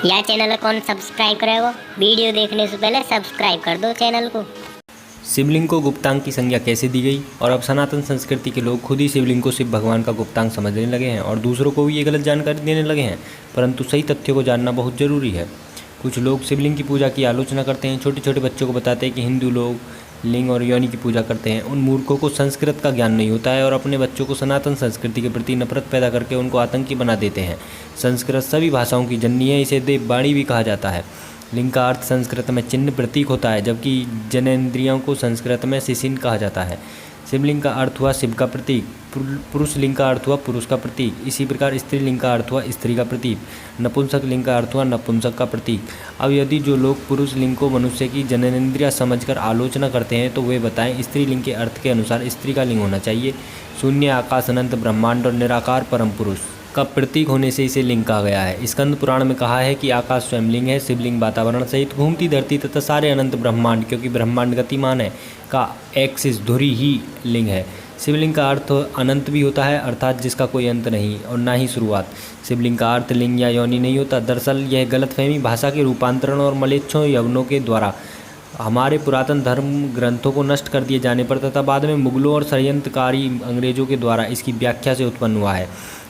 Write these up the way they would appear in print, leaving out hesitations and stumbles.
या चैनल कौन सब्सक्राइब करेगा? वीडियो देखने से पहले सब्सक्राइब कर दो चैनल को। शिवलिंग को गुप्तांग की संज्ञा कैसे दी गई? और अब सनातन संस्कृति के लोग खुद ही शिवलिंग को शिव भगवान का गुप्तांग समझने लगे हैं और दूसरों को भी ये गलत जानकारी देने लगे हैं, परंतु सही तथ्यों को जानना बहुत जरूरी है। कुछ लोग शिवलिंग की पूजा की आलोचना करते हैं, छोटे छोटे बच्चों को बताते हैं कि हिंदू लोग लिंग और योनि की पूजा करते हैं। उन मूर्खों को संस्कृत का ज्ञान नहीं होता है और अपने बच्चों को सनातन संस्कृति के प्रति नफरत पैदा करके उनको आतंकी बना देते हैं। संस्कृत सभी भाषाओं की जननी है, इसे देववाणी भी कहा जाता है। लिंग का अर्थ संस्कृत में चिन्ह प्रतीक होता है, जबकि जनेंद्रियों को संस्कृत में शिशिन कहा जाता है। शिवलिंग का अर्थ हुआ शिव का प्रतीक, पुरुष लिंग का अर्थ हुआ पुरुष का प्रतीक। इसी प्रकार स्त्रीलिंग का अर्थ हुआ स्त्री का प्रतीक, नपुंसक लिंग का अर्थ हुआ नपुंसक का प्रतीक। अब यदि जो लोग पुरुष लिंग को मनुष्य की जननेंद्रिय समझकर आलोचना करते हैं तो वे बताएं स्त्रीलिंग के अर्थ के अनुसार स्त्री का लिंग होना चाहिए। शून्य, आकाश, अनंत, ब्रह्मांड और निराकार परम पुरुष का प्रतीक होने से इसे लिंग कहा गया है। स्कंद पुराण में कहा है कि आकाश स्वयं लिंग है, शिवलिंग वातावरण सहित घूमती धरती तथा सारे अनंत ब्रह्मांड, क्योंकि ब्रह्मांड गतिमान है, का एक्सिस धुरी ही लिंग है। शिवलिंग का अर्थ अनंत भी होता है, अर्थात जिसका कोई अंत नहीं और ना ही शुरुआत। शिवलिंग का अर्थ लिंग या योनि नहीं होता। दरअसल यह गलतफहमी भाषा के रूपांतरण और मलेच्छों यवनों के द्वारा हमारे पुरातन धर्म ग्रंथों को नष्ट कर दिए जाने पर तथा बाद में मुगलों और षड्यंत्रकारी अंग्रेजों के द्वारा इसकी व्याख्या से उत्पन्न हुआ है।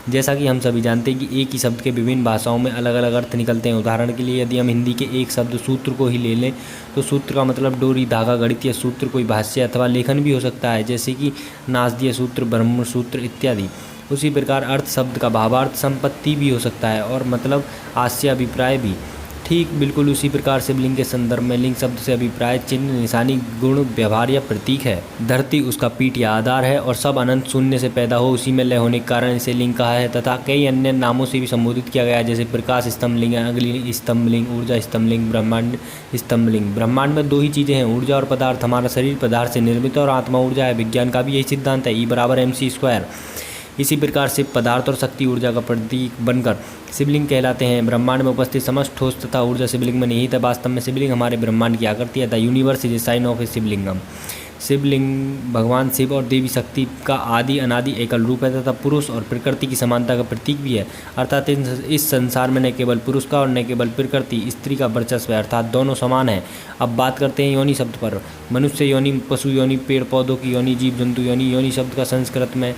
जैसा कि हम सभी जानते हैं कि एक ही शब्द के विभिन्न भाषाओं में अलग अलग अर्थ निकलते हैं। उदाहरण के लिए यदि हम हिंदी के एक शब्द सूत्र को ही ले लें तो सूत्र का मतलब डोरी, धागा, गणित या सूत्र कोई भाष्य अथवा लेखन भी हो सकता है, जैसे कि नासदीय सूत्र, ब्रह्म सूत्र इत्यादि। उसी प्रकार अर्थ शब्द का भावार्थ संपत्ति भी हो सकता है और मतलब आशय, अभिप्राय भी। ठीक बिल्कुल उसी प्रकार शिवलिंग के संदर्भ में लिंग शब्द से अभिप्राय चिन्ह, निशानी, गुण, व्यवहार या प्रतीक है। धरती उसका पीठ या आधार है और सब अनंत शून्य से पैदा हो उसी में लय होने के कारण इसे लिंग कहा है तथा कई अन्य नामों से भी संबोधित किया गया है, जैसे प्रकाश स्तंभलिंग, अग्नि स्तंभलिंग, ऊर्जा स्तंभलिंग, ब्रह्मांड स्तंभलिंग। ब्रह्मांड में दो ही चीज़ें हैं, ऊर्जा और पदार्थ। हमारा शरीर पदार्थ से निर्मित और आत्मा ऊर्जा है। विज्ञान का भी यही सिद्धांत है, E=mc²। इसी प्रकार शिव पदार्थ और शक्ति ऊर्जा का प्रतीक बनकर शिवलिंग कहलाते हैं। ब्रह्मांड में उपस्थित समस्त ठोस तथा ऊर्जा शिवलिंग में निहित है। वास्तव में शिवलिंग हमारे ब्रह्मांड की आकृति है। The universe is a sign of a Shivlingam. Shivling भगवान शिव और देवी शक्ति का आदि अनादि एकल रूप है तथा पुरुष और प्रकृति की समानता का प्रतीक भी है। अर्थात इस संसार में न केवल पुरुष का और न केवल प्रकृति स्त्री का वर्चस्व है, अर्थात दोनों समान हैं। अब बात करते हैं योनि शब्द पर। मनुष्य योनि, पशु योनि, पेड़ पौधों की योनि, जीव जंतु योनि। योनि शब्द का संस्कृत में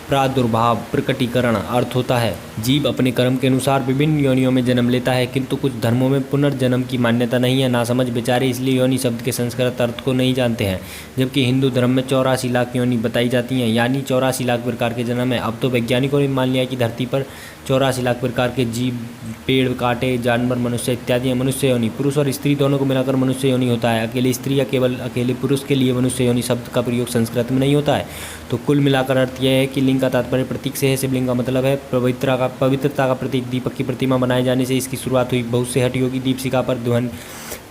प्रादुर्भाव, प्रकटीकरण अर्थ होता है। जीव अपने कर्म के अनुसार विभिन्न योनियों में जन्म लेता है, किंतु कुछ धर्मों में पुनर्जन्म की मान्यता नहीं है। नासमझ बेचारे इसलिए योनि शब्द के संस्कृत अर्थ को नहीं जानते हैं, जबकि हिंदू धर्म में 84 लाख योनि बताई जाती हैं, यानी 84 लाख प्रकार के जन्म है। अब तो वैज्ञानिकों ने मान लिया कि धरती पर 84 लाख प्रकार के जीव, पेड़, कांटे, जानवर, मनुष्य इत्यादि हैं। मनुष्य योनि पुरुष और स्त्री दोनों को मिलाकर मनुष्य योनि होता है। अकेले स्त्री या केवल अकेले पुरुष के लिए मनुष्य योनि शब्द का प्रयोग संस्कृत में नहीं होता है। तो कुल मिलाकर अर्थ यह है कि लिंग का तात्पर्य प्रतीक से है। शिवलिंग का मतलब है पवित्रता का प्रतीक। दीपक की प्रतिमा बनाए जाने से इसकी शुरुआत हुई। बहुत से हठ योगी दीपशिखा पर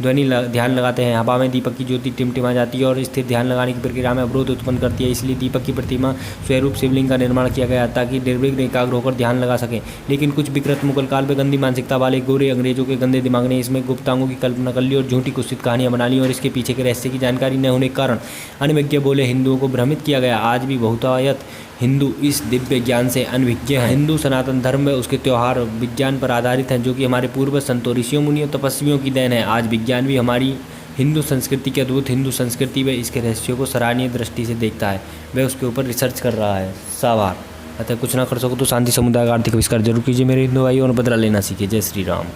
ध्यान लगाते हैं। हवा में दीपक की ज्योति टिमटिमा जाती है और स्थिर ध्यान लगाने की प्रक्रिया में अवरोध उत्पन्न करती है, इसलिए दीपक की प्रतिमा स्वरूप शिवलिंग का निर्माण किया गया ताकि निर्विघ्न एकाग्र होकर ध्यान लगा सकें। लेकिन कुछ विकृत मुगल काल में गंदी मानसिकता वाले गोरे अंग्रेजों के गंदे दिमाग ने इसमें गुप्तांगों की कल्पना कर ली और झूठी कुत्सित कहानियां बना ली और इसके पीछे के रहस्य की जानकारी न होने के कारण अनभिज्ञ बोले हिंदुओं को भ्रमित किया गया। आज भी बहुतायत हिंदू इस दिव्य ज्ञान से अनभिज्ञ हैं। हिंदू सनातन धर्म में उसके त्यौहार विज्ञान पर आधारित हैं, जो कि हमारे पूर्वज संतों, ऋषियों, मुनियों, तपस्वियों की देन है। आज विज्ञान भी हमारी हिंदू संस्कृति के अद्भुत हिंदू संस्कृति व इसके रहस्यों को सराहनीय दृष्टि से देखता है। वह उसके ऊपर रिसर्च कर रहा है। सावार अतः कुछ ना कर सको तो शांति, समुदाय का आर्थिक आविष्कार जरूर कीजिए मेरे हिंदू भाई और बदला लेना सीखिए। जय श्री राम।